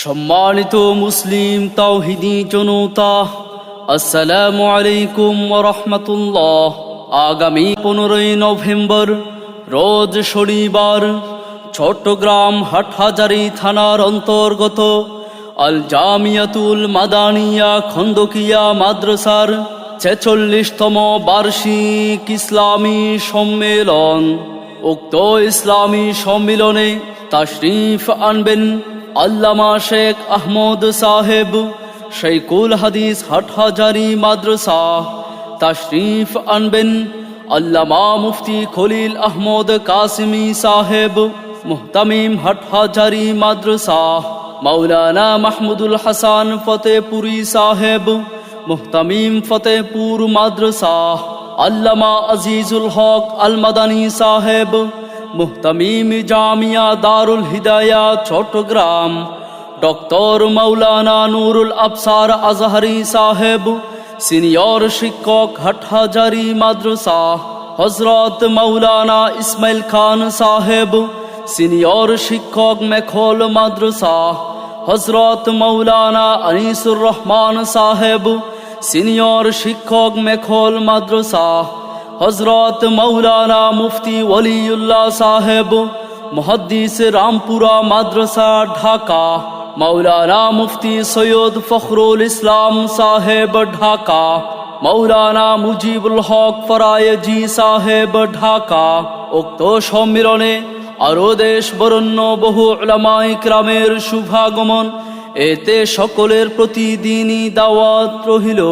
সম্মানিত মুসলিম তাওহীদি জনতা, আসসালামু আলাইকুম ওয়া রাহমাতুল্লাহ। আগামী 15 নভেম্বর রোজ শনিবার চট্টগ্রাম হাটহাজারী থানার অন্তর্গত আল জামিয়াতুল মাদানিয়া খন্দকিয়া মাদ্রাসার 46তম বার্ষিক ইসলামী সম্মেলন। উক্ত ইসলামী সম্মেলনে তাশরীফ আনবেন আল্লামা শেখ আহমদ সাহেব, শাইখুল হাদিস হাটহাজারী মাদ্রাসা। তাশরীফ আনবেন আল্লামা মুফতি খলিল আহমদ কাসিমি সাহেব, মুহতামিম হাটহাজারী মাদ্রাসা। মাওলানা মাহমুদুল হাসান ফতেপুরি সাহেব, মুহতামিম ফতেপুর মাদ্রাসা। আল্লামা আজিজুল হক আল মাদানী সাহেব, মুহতামিম জামিয়া দারুল হিদায়া চট্টগ্রাম। ডক্টর মাওলানা নুরুল আবসার আজহারি সাহেব, সিনিয়র শিক্ষক হাটহাজারী মাদ্রাসা। হযরত মাওলানা ইসমাইল খান সাহেব, সিনিয়র শিক্ষক মেখল মাদ্রাসা। হযরত মাওলানা আনিসুর রহমান সাহেব, সিনিয়র শিক্ষক মেখল মাদ্রাসা। হযরত মাওলানা মুফতি ওলিউল্লাহ সাহেব, মুহাদ্দিস রামপুরা মাদ্রাসা ঢাকা। মাওলানা মুফতি সৈয়দ ফখরুল ইসলাম সাহেব ঢাকা। মাওলানা মুজিবুল হক ফরায়েজি সাহেব ঢাকা। উক্ত সম্মেলনে আরো দেশ বরণ্য বহু উলামা ইকরামের শুভাগমন। এতে সকলের প্রতি দ্বীনী দাওয়াত রহিল।